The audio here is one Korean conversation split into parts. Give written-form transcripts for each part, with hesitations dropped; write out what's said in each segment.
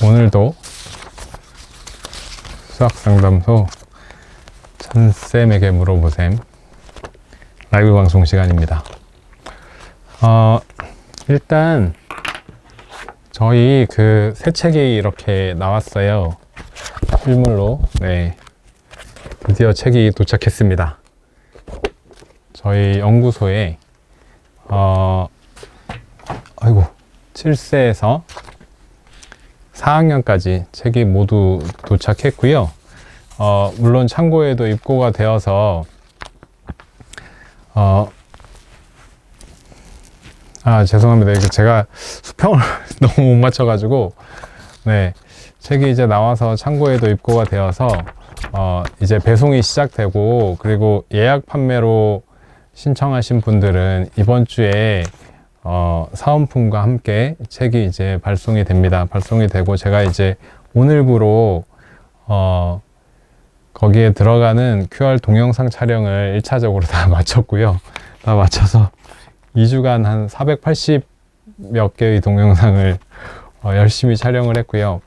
오늘도 수학상담소 천쌤에게 물어보셈 라이브 방송 시간입니다. 일단 저희 그 새 책이 이렇게 나왔어요. 실물로. 네, 드디어 책이 도착했습니다. 저희 연구소에 7세에서 4학년까지 책이 모두 도착했고요. 물론 창고에도 입고가 되어서 죄송합니다. 이게 제가 수평을 너무 못 맞춰가지고, 네, 책이 이제 나와서 창고에도 입고가 되어서 이제 배송이 시작되고, 그리고 예약 판매로 신청하신 분들은 이번 주에 사은품과 함께 책이 이제 발송이 됩니다. 발송이 되고, 제가 이제 오늘부로 거기에 들어가는 QR 동영상 촬영을 1차적으로 다 마쳤고요. 다 마쳐서 2주간 한 480 몇 개의 동영상을 열심히 촬영을 했고요.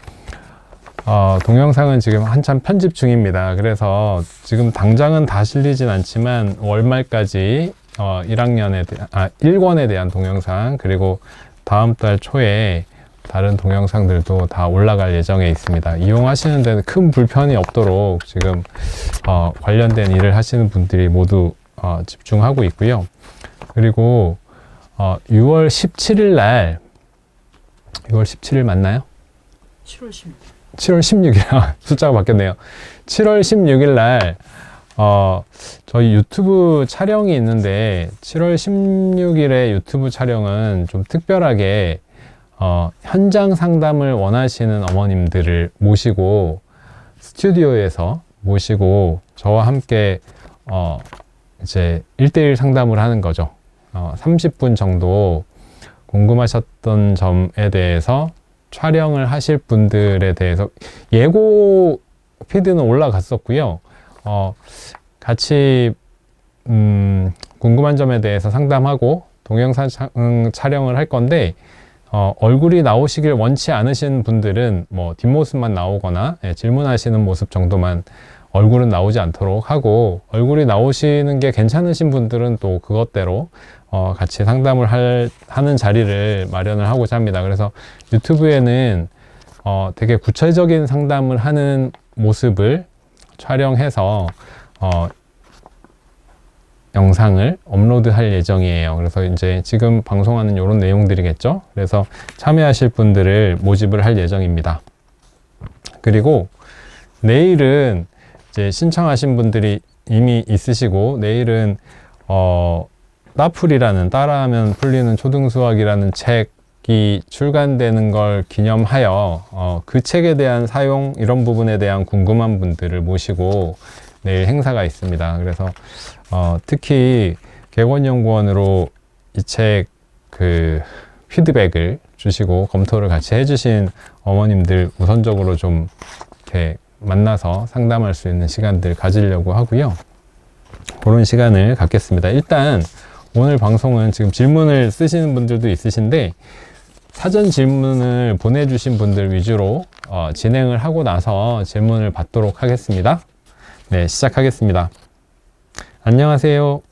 동영상은 지금 한참 편집 중입니다. 그래서 지금 당장은 다 실리진 않지만 월말까지 1권에 대한 동영상, 그리고 다음 달 초에 다른 동영상들도 다 올라갈 예정에 있습니다. 이용하시는 데는 큰 불편이 없도록 지금 관련된 일을 하시는 분들이 모두 집중하고 있고요. 그리고 6월 17일 날, 6월 17일 맞나요? 7월 16일. 7월 16일, 숫자가 바뀌었네요. 7월 16일 날 저희 유튜브 촬영이 있는데, 7월 16일에 유튜브 촬영은 좀 특별하게 현장 상담을 원하시는 어머님들을 모시고, 스튜디오에서 모시고 저와 함께 이제 1대1 상담을 하는 거죠. 30분 정도 궁금하셨던 점에 대해서 촬영을 하실 분들에 대해서 예고 피드는 올라갔었고요. 같이 궁금한 점에 대해서 상담하고 동영상 촬영을 할 건데, 얼굴이 나오시길 원치 않으신 분들은 뭐 뒷모습만 나오거나 질문하시는 모습 정도만, 얼굴은 나오지 않도록 하고, 얼굴이 나오시는 게 괜찮으신 분들은 또 그것대로 같이 상담을 하는 자리를 마련을 하고자 합니다. 그래서 유튜브에는 되게 구체적인 상담을 하는 모습을 촬영해서 영상을 업로드할 예정이에요. 그래서 이제 지금 방송하는 이런 내용들이겠죠. 그래서 참여하실 분들을 모집을 할 예정입니다. 그리고 내일은 이제 신청하신 분들이 이미 있으시고, 내일은 따풀이라는, 따라하면 풀리는 초등수학이라는 책이 출간되는 걸 기념하여 그 책에 대한 사용, 이런 부분에 대한 궁금한 분들을 모시고 내일 행사가 있습니다. 그래서 특히 객원연구원으로 이 책 피드백을 주시고 검토를 같이 해주신 어머님들 우선적으로 좀 이렇게 만나서 상담할 수 있는 시간들 가지려고 하고요. 그런 시간을 갖겠습니다. 일단 오늘 방송은 지금 질문을 쓰시는 분들도 있으신데, 사전 질문을 보내주신 분들 위주로 진행을 하고 나서 질문을 받도록 하겠습니다. 네, 시작하겠습니다. 안녕하세요.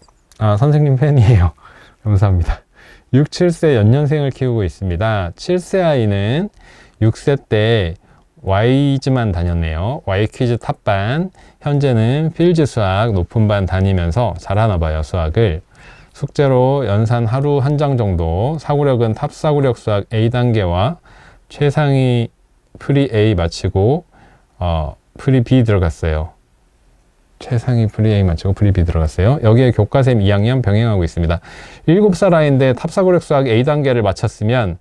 선생님 팬이에요. 감사합니다. 6, 7세 연년생을 키우고 있습니다. 7세 아이는 6세 때 Y즈만 다녔네요. Y퀴즈 탑반. 현재는 필즈 수학 높은 반 다니면서 잘하나 봐요, 수학을. 숙제로 연산 하루 한 장 정도, 사고력은 탑사고력 수학 A단계와 최상위 프리 A 마치고 프리 B 들어갔어요. 최상위 프리 A 마치고 프리 B 들어갔어요. 여기에 교과쌤 2학년 병행하고 있습니다. 7살 아이인데 탑사고력 수학 A단계를 마쳤으면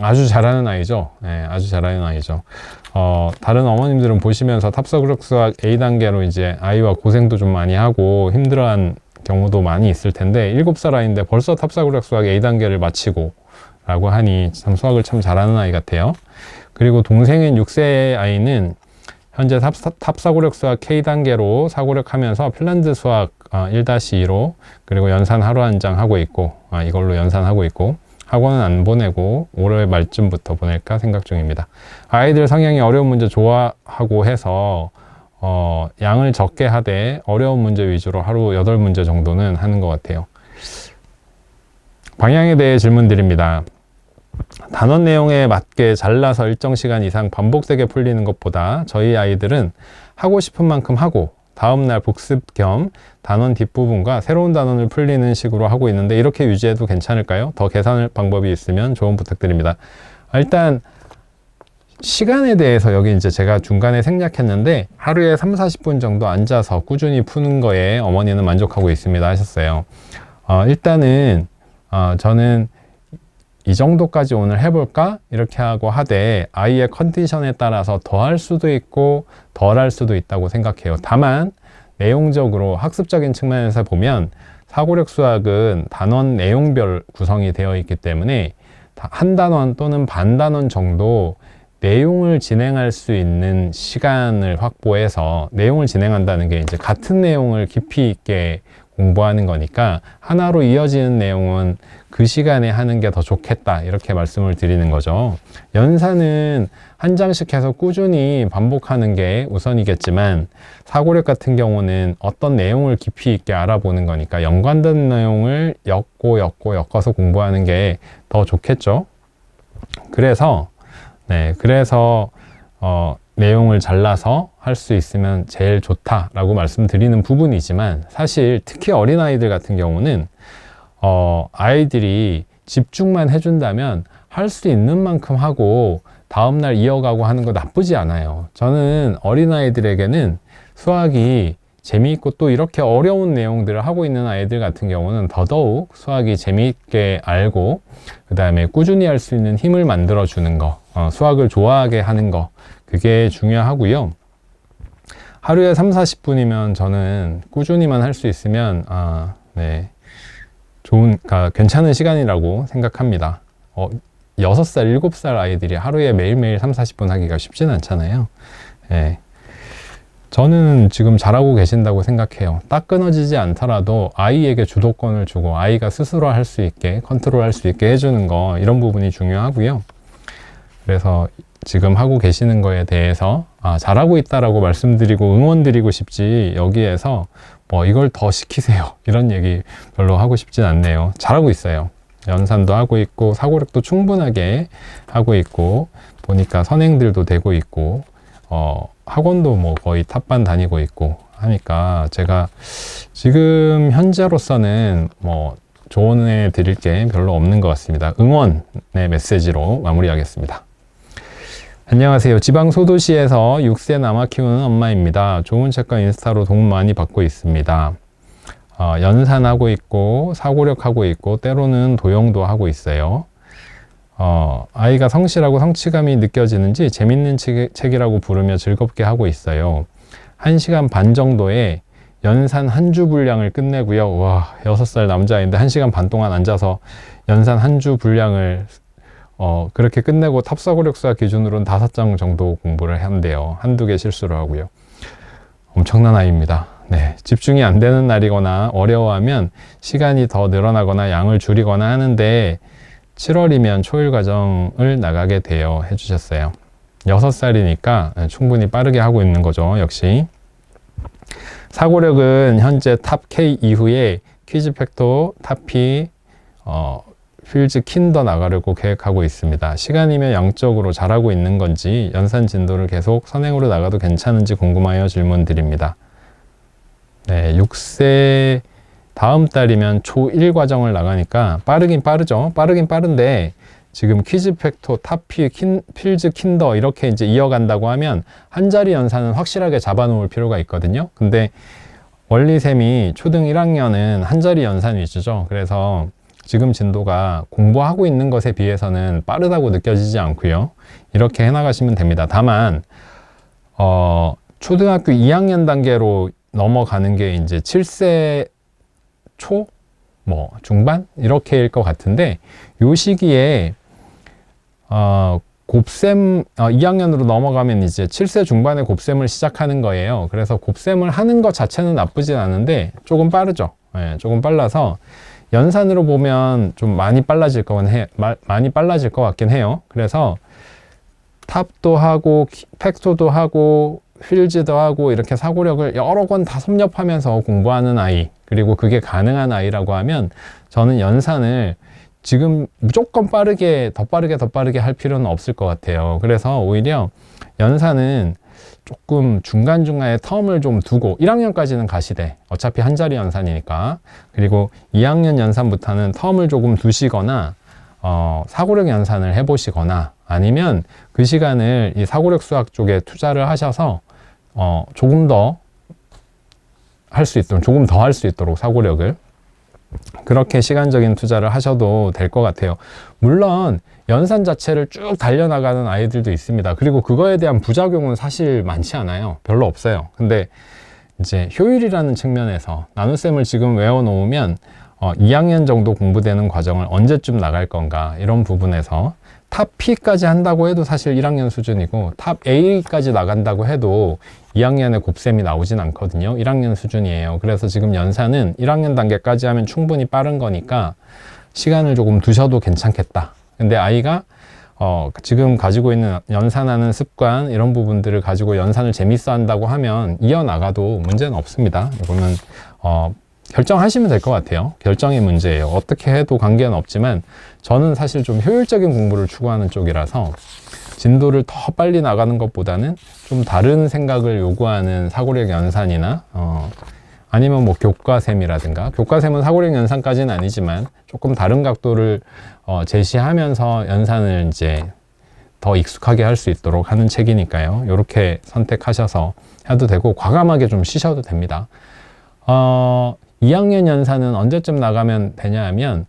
아주 잘하는 아이죠. 네, 아주 잘하는 아이죠. 다른 어머님들은 보시면서 탑사고력 수학 A단계로 이제 아이와 고생도 좀 많이 하고 힘들어한 경우도 많이 있을 텐데, 7살 아이인데 벌써 탑사고력 수학 A단계를 마치고 라고 하니 참 수학을 참 잘하는 아이 같아요. 그리고 동생인 6세 아이는 현재 탑사고력 수학 K단계로 사고력하면서 핀란드 수학 1-2로, 그리고 연산 하루 한 장 하고 있고, 이걸로 연산하고 있고, 학원은 안 보내고 올해 말쯤부터 보낼까 생각 중입니다. 아이들 성향이 어려운 문제 좋아하고 해서 양을 적게 하되 어려운 문제 위주로 하루 8문제 정도는 하는 것 같아요. 방향에 대해 질문 드립니다. 단원 내용에 맞게 잘라서 일정 시간 이상 반복되게 풀리는 것보다 저희 아이들은 하고 싶은 만큼 하고 다음날 복습 겸 단원 뒷부분과 새로운 단원을 풀리는 식으로 하고 있는데 이렇게 유지해도 괜찮을까요? 더 개선 방법이 있으면 조언 부탁드립니다. 일단 시간에 대해서 여기 이제 제가 중간에 생략했는데 하루에 30-40분 정도 앉아서 꾸준히 푸는 거에 어머니는 만족하고 있습니다 하셨어요. 일단은 저는 이 정도까지 오늘 해볼까? 이렇게 하고 하되 아이의 컨디션에 따라서 더 할 수도 있고 덜 할 수도 있다고 생각해요. 다만 내용적으로 학습적인 측면에서 보면 사고력 수학은 단원 내용별 구성이 되어 있기 때문에 한 단원 또는 반 단원 정도 내용을 진행할 수 있는 시간을 확보해서 내용을 진행한다는 게 이제 같은 내용을 깊이 있게 공부하는 거니까 하나로 이어지는 내용은 그 시간에 하는 게 더 좋겠다 이렇게 말씀을 드리는 거죠. 연산은 한 장씩 해서 꾸준히 반복하는 게 우선이겠지만 사고력 같은 경우는 어떤 내용을 깊이 있게 알아보는 거니까 연관된 내용을 엮어서 공부하는 게 더 좋겠죠. 그래서 내용을 잘라서 할 수 있으면 제일 좋다라고 말씀드리는 부분이지만 사실 특히 어린아이들 같은 경우는 아이들이 집중만 해준다면 할 수 있는 만큼 하고 다음날 이어가고 하는 거 나쁘지 않아요. 저는 어린아이들에게는 수학이 재미있고 또 이렇게 어려운 내용들을 하고 있는 아이들 같은 경우는 더더욱 수학이 재미있게 알고 그 다음에 꾸준히 할 수 있는 힘을 만들어 주는 거, 수학을 좋아하게 하는 거, 그게 중요하고요. 하루에 30-40분이면 저는 꾸준히만 할 수 있으면 괜찮은 시간이라고 생각합니다. 6살, 7살 아이들이 하루에 매일매일 30-40분 하기가 쉽진 않잖아요. 저는 지금 잘하고 계신다고 생각해요. 딱 끊어지지 않더라도 아이에게 주도권을 주고 아이가 스스로 할 수 있게 컨트롤할 수 있게 해주는 거 이런 부분이 중요하고요. 그래서 지금 하고 계시는 거에 대해서 잘하고 있다라고 말씀드리고 응원드리고 싶지 여기에서 이걸 더 시키세요 이런 얘기 별로 하고 싶진 않네요. 잘하고 있어요. 연산도 하고 있고 사고력도 충분하게 하고 있고 보니까 선행들도 되고 있고 학원도 거의 탑반 다니고 있고 하니까 제가 지금 현재로서는 조언해 드릴 게 별로 없는 것 같습니다. 응원의 메시지로 마무리하겠습니다. 안녕하세요. 지방 소도시에서 6세 남아 키우는 엄마입니다. 좋은 책과 인스타로 도움 많이 받고 있습니다. 연산하고 있고 사고력 하고 있고 때로는 도형도 하고 있어요. 아이가 성실하고 성취감이 느껴지는지 재밌는 책이라고 부르며 즐겁게 하고 있어요. 1시간 반 정도에 연산 한 주 분량을 끝내고요. 와, 6살 남자인데 1시간 반 동안 앉아서 연산 한 주 분량을 그렇게 끝내고 탑사고력 수학 기준으로는 5장 정도 공부를 한대요. 한두 개 실수를 하고요. 엄청난 아이입니다. 집중이 안 되는 날이거나 어려워하면 시간이 더 늘어나거나 양을 줄이거나 하는데 7월이면 초일 과정을 나가게 돼요 해주셨어요. 6살이니까 충분히 빠르게 하고 있는 거죠. 역시 사고력은 현재 탑 K 이후에 퀴즈 팩토, 탑P, 필즈 킨더 나가려고 계획하고 있습니다. 시간이면 양적으로 잘하고 있는 건지 연산 진도를 계속 선행으로 나가도 괜찮은지 궁금하여 질문 드립니다. 6세 다음 달이면 초1 과정을 나가니까 빠르긴 빠르죠. 빠르긴 빠른데 지금 퀴즈 팩토, 탑피, 필즈 킨더 이렇게 이제 이어간다고 하면 한 자리 연산은 확실하게 잡아놓을 필요가 있거든요. 근데 원리쌤이 초등 1학년은 한 자리 연산 위주죠. 그래서 지금 진도가 공부하고 있는 것에 비해서는 빠르다고 느껴지지 않고요. 이렇게 해나가시면 됩니다. 다만 초등학교 2학년 단계로 넘어가는 게 이제 7세 초? 중반? 이렇게일 것 같은데 요 시기에 곱셈 2학년으로 넘어가면 이제 7세 중반에 곱셈을 시작하는 거예요. 그래서 곱셈을 하는 것 자체는 나쁘진 않은데 조금 빠르죠. 조금 빨라서 연산으로 보면 좀 많이 빨라질 것 같긴 해요. 그래서 탑도 하고 팩토도 하고 휠즈도 하고 이렇게 사고력을 여러 권 다 섭렵하면서 공부하는 아이, 그리고 그게 가능한 아이라고 하면 저는 연산을 지금 무조건 더 빠르게 할 필요는 없을 것 같아요. 그래서 오히려 연산은 조금 중간중간에 텀을 좀 두고 1학년까지는 가시되 어차피 한 자리 연산이니까, 그리고 2학년 연산부터는 텀을 조금 두시거나 사고력 연산을 해보시거나, 아니면 그 시간을 이 사고력 수학 쪽에 투자를 하셔서 조금 더 할 수 있도록 사고력을 그렇게 시간적인 투자를 하셔도 될 것 같아요. 물론 연산 자체를 쭉 달려나가는 아이들도 있습니다. 그리고 그거에 대한 부작용은 사실 많지 않아요. 별로 없어요. 근데 이제 효율이라는 측면에서 나눗셈을 지금 외워놓으면 2학년 정도 공부되는 과정을 언제쯤 나갈 건가, 이런 부분에서 탑 P까지 한다고 해도 사실 1학년 수준이고, 탑 A까지 나간다고 해도 2학년에 곱셈이 나오진 않거든요. 1학년 수준이에요. 그래서 지금 연산은 1학년 단계까지 하면 충분히 빠른 거니까 시간을 조금 두셔도 괜찮겠다. 근데 아이가 지금 가지고 있는 연산하는 습관, 이런 부분들을 가지고 연산을 재밌어 한다고 하면 이어나가도 문제는 없습니다. 이거는 결정하시면 될 것 같아요. 결정의 문제예요. 어떻게 해도 관계는 없지만 저는 사실 좀 효율적인 공부를 추구하는 쪽이라서 진도를 더 빨리 나가는 것보다는 좀 다른 생각을 요구하는 사고력 연산이나 아니면 뭐 교과샘이라든가, 교과샘은 사고력 연산까지는 아니지만 조금 다른 각도를 제시하면서 연산을 이제 더 익숙하게 할 수 있도록 하는 책이니까요. 이렇게 선택하셔서 해도 되고, 과감하게 좀 쉬셔도 됩니다. 2학년 연산은 언제쯤 나가면 되냐 하면,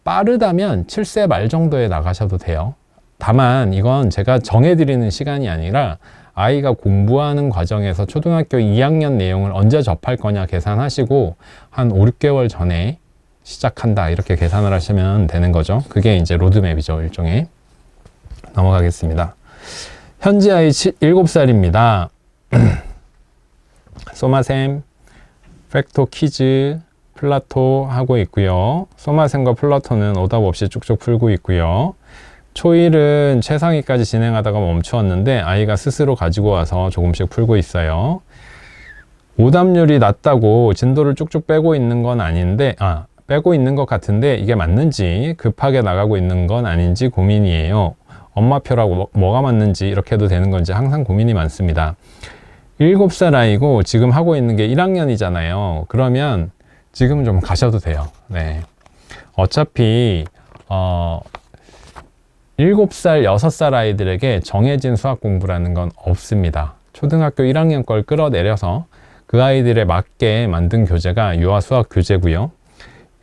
빠르다면 7세 말 정도에 나가셔도 돼요. 다만 이건 제가 정해드리는 시간이 아니라 아이가 공부하는 과정에서 초등학교 2학년 내용을 언제 접할 거냐 계산하시고 한 5, 6개월 전에 시작한다, 이렇게 계산을 하시면 되는 거죠. 그게 이제 로드맵이죠, 일종의. 넘어가겠습니다. 현재 아이 7살입니다. 소마셈, 팩토, 키즈, 플라토 하고 있고요. 소마셈과 플라토는 오답 없이 쭉쭉 풀고 있고요. 초1은 최상위까지 진행하다가 멈추었는데 아이가 스스로 가지고 와서 조금씩 풀고 있어요. 오답률이 낮다고 진도를 쭉쭉 빼고 있는 건 아닌데, 빼고 있는 것 같은데 이게 맞는지, 급하게 나가고 있는 건 아닌지 고민이에요. 엄마표라고 뭐가 맞는지, 이렇게 해도 되는 건지 항상 고민이 많습니다. 7살 아이고 지금 하고 있는 게 1학년이잖아요. 그러면 지금 좀 가셔도 돼요. 네. 어차피 7살, 6살 아이들에게 정해진 수학 공부라는 건 없습니다. 초등학교 1학년 걸 끌어내려서 그 아이들에 맞게 만든 교재가 유아 수학 교재고요.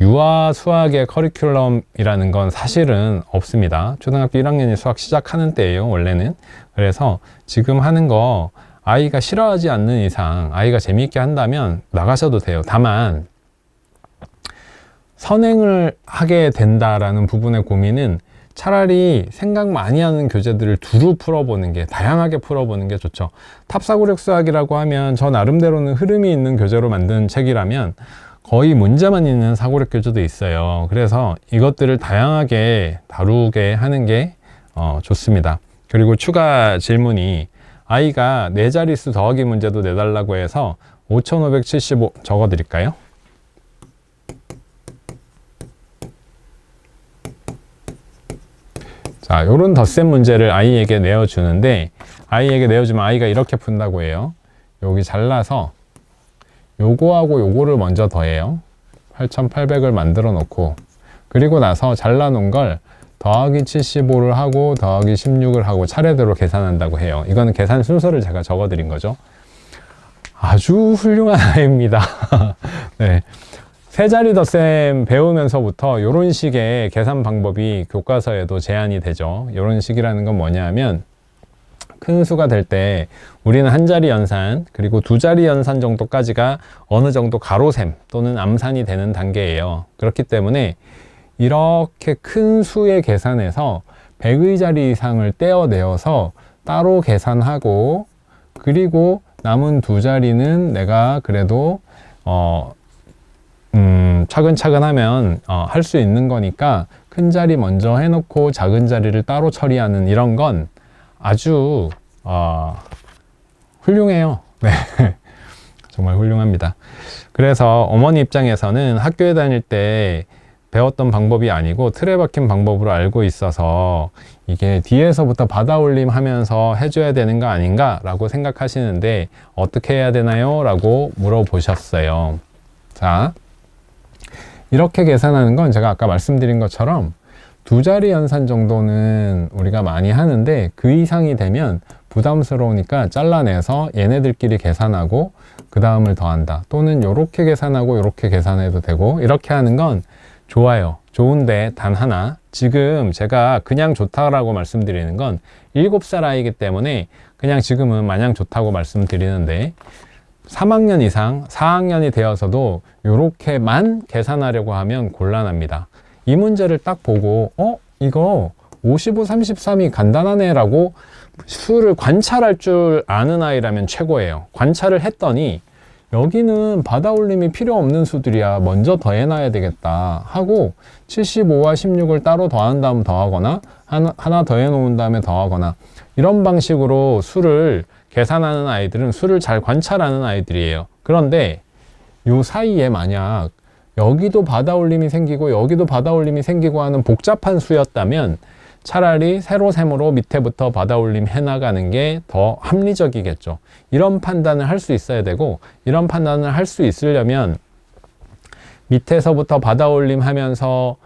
유아 수학의 커리큘럼이라는 건 사실은 없습니다. 초등학교 1학년이 수학 시작하는 때예요, 원래는. 그래서 지금 하는 거 아이가 싫어하지 않는 이상, 아이가 재미있게 한다면 나가셔도 돼요. 다만 선행을 하게 된다라는 부분의 고민은 차라리 생각 많이 하는 교재들을 두루 풀어보는 게, 다양하게 풀어보는 게 좋죠. 탑사고력 수학이라고 하면 저 나름대로는 흐름이 있는 교재로 만든 책이라면 거의 문제만 있는 사고력 교재도 있어요. 그래서 이것들을 다양하게 다루게 하는 게 좋습니다. 그리고 추가 질문이, 아이가 4자릿수 더하기 문제도 내달라고 해서 5575 적어드릴까요? 자, 요런 덧셈 문제를 아이에게 내어주는데, 아이에게 내어주면 아이가 이렇게 푼다고 해요. 여기 잘라서 요거하고 요거를 먼저 더해요. 8800을 만들어 놓고, 그리고 나서 잘라놓은 걸 더하기 75를 하고 더하기 16을 하고 차례대로 계산한다고 해요. 이거는 계산 순서를 제가 적어드린 거죠. 아주 훌륭한 아이입니다. 네. 세자리 덧셈 배우면서부터 이런 식의 계산 방법이 교과서에도 제한이 되죠. 이런 식이라는 건 뭐냐면, 큰 수가 될 때 우리는 한 자리 연산, 그리고 2자리 연산 정도까지가 어느 정도 가로셈 또는 암산이 되는 단계예요. 그렇기 때문에 이렇게 큰 수의 계산에서 100의 자리 이상을 떼어내어서 따로 계산하고, 그리고 남은 2자리는 내가 그래도 차근차근 하면 할 수 있는 거니까 큰 자리 먼저 해놓고 작은 자리를 따로 처리하는 이런 건 아주 훌륭해요. 네. 정말 훌륭합니다. 그래서 어머니 입장에서는 학교에 다닐 때 배웠던 방법이 아니고 틀에 박힌 방법으로 알고 있어서 이게 뒤에서부터 받아올림 하면서 해줘야 되는 거 아닌가 라고 생각하시는데 어떻게 해야 되나요? 라고 물어보셨어요. 자, 이렇게 계산하는 건 제가 아까 말씀드린 것처럼 두 자리 연산 정도는 우리가 많이 하는데 그 이상이 되면 부담스러우니까 잘라내서 얘네들끼리 계산하고 그 다음을 더한다. 또는 요렇게 계산하고 요렇게 계산해도 되고 이렇게 하는 건 좋아요. 좋은데 단 하나, 지금 제가 그냥 좋다라고 말씀드리는 건 7살 아이기 때문에 그냥 지금은 마냥 좋다고 말씀드리는데 3학년 이상 4학년이 되어서도 요렇게만 계산하려고 하면 곤란합니다. 이 문제를 딱 보고 이거 55, 33이 간단하네 라고 수를 관찰할 줄 아는 아이라면 최고예요. 관찰을 했더니 여기는 받아올림이 필요 없는 수들이야. 먼저 더해놔야 되겠다 하고 75와 16을 따로 더한 다음 더하거나 하나 더해 놓은 다음에 더하거나 이런 방식으로 수를 계산하는 아이들은 수를 잘 관찰하는 아이들이에요. 그런데 요 사이에 만약 여기도 받아올림이 생기고 여기도 받아올림이 생기고 하는 복잡한 수였다면 차라리 세로셈으로 밑에부터 받아올림 해나가는 게 더 합리적이겠죠. 이런 판단을 할 수 있어야 되고 이런 판단을 할 수 있으려면 밑에서부터 받아올림 하면서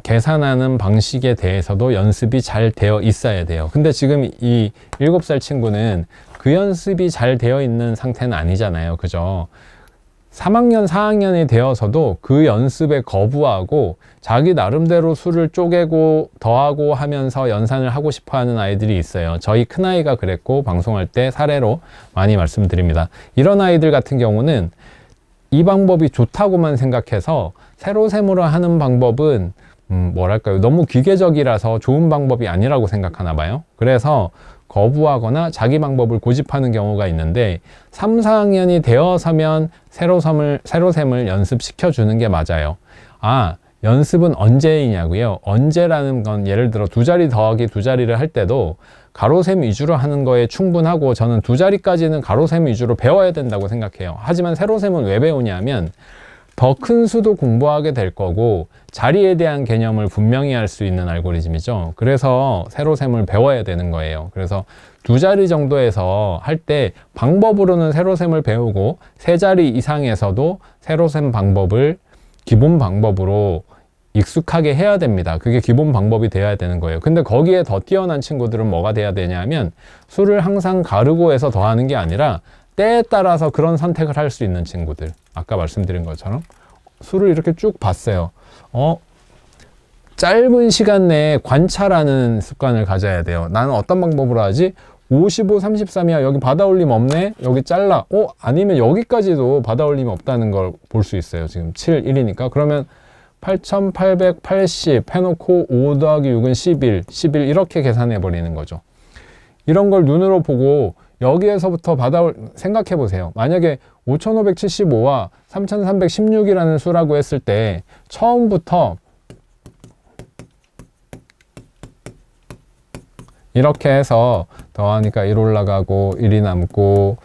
계산하는 방식에 대해서도 연습이 잘 되어 있어야 돼요. 근데 지금 이 7살 친구는 그 연습이 잘 되어 있는 상태는 아니잖아요. 그죠? 3학년, 4학년이 되어서도 그 연습에 거부하고 자기 나름대로 수를 쪼개고 더하고 하면서 연산을 하고 싶어 하는 아이들이 있어요. 저희 큰아이가 그랬고 방송할 때 사례로 많이 말씀드립니다. 이런 아이들 같은 경우는 이 방법이 좋다고만 생각해서 세로셈으로 하는 방법은 뭐랄까요, 너무 기계적이라서 좋은 방법이 아니라고 생각하나 봐요. 그래서 거부하거나 자기 방법을 고집하는 경우가 있는데 3, 4학년이 되어서면 세로셈을 연습시켜 주는 게 맞아요. 연습은 언제이냐고요? 언제라는 건 예를 들어 두 자리 더하기 두 자리를 할 때도 가로셈 위주로 하는 거에 충분하고 저는 두 자리까지는 가로셈 위주로 배워야 된다고 생각해요. 하지만 세로셈은 왜 배우냐면 더 큰 수도 공부하게 될 거고 자리에 대한 개념을 분명히 할 수 있는 알고리즘이죠. 그래서 세로셈을 배워야 되는 거예요. 그래서 두 자리 정도에서 할 때 방법으로는 세로셈을 배우고 세 자리 이상에서도 세로셈 방법을 기본 방법으로 익숙하게 해야 됩니다. 그게 기본 방법이 돼야 되는 거예요. 근데 거기에 더 뛰어난 친구들은 뭐가 돼야 되냐면 수를 항상 가르고 해서 더하는 게 아니라 때에 따라서 그런 선택을 할 수 있는 친구들, 아까 말씀드린 것처럼 수를 이렇게 쭉 봤어요. 짧은 시간 내에 관찰하는 습관을 가져야 돼요. 나는 어떤 방법으로 하지? 55, 33이야. 여기 받아올림 없네? 여기 잘라. 아니면 여기까지도 받아올림이 없다는 걸 볼 수 있어요. 지금 7, 1이니까. 그러면 8880 해놓고 5 더하기 6은 11 이렇게 계산해 버리는 거죠. 이런 걸 눈으로 보고 여기에서부터 생각해 보세요. 만약에 5575와 3316이라는 수라고 했을 때 처음부터 이렇게 해서 더하니까 1 올라가고 1이 남고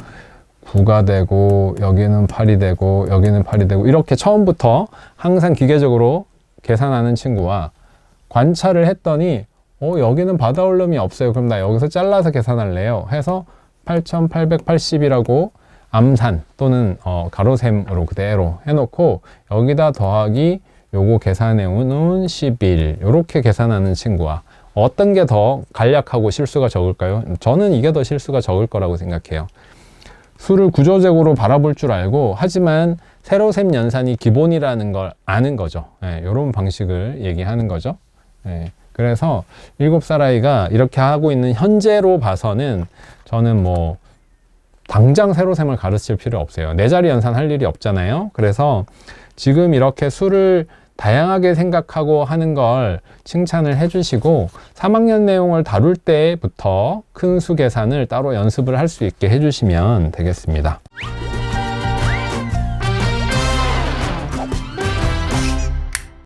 9가 되고 여기는 8이 되고 여기는 8이 되고 이렇게 처음부터 항상 기계적으로 계산하는 친구와 관찰을 했더니 여기는 받아올림이 없어요. 그럼 나 여기서 잘라서 계산할래요. 해서 8880이라고 암산 또는 가로셈으로 그대로 해놓고 여기다 더하기 요거 계산해 놓은 11 이렇게 계산하는 친구와 어떤 게 더 간략하고 실수가 적을까요? 저는 이게 더 실수가 적을 거라고 생각해요. 수를 구조적으로 바라볼 줄 알고 하지만 세로셈 연산이 기본이라는 걸 아는 거죠. 이런 방식을 얘기하는 거죠. 그래서 7살 아이가 이렇게 하고 있는 현재로 봐서는 저는 뭐 당장 세로셈을 가르칠 필요 없어요. 네 자리 연산 할 일이 없잖아요. 그래서 지금 이렇게 수를 다양하게 생각하고 하는 걸 칭찬을 해주시고 3학년 내용을 다룰 때부터 큰 수 계산을 따로 연습을 할 수 있게 해주시면 되겠습니다.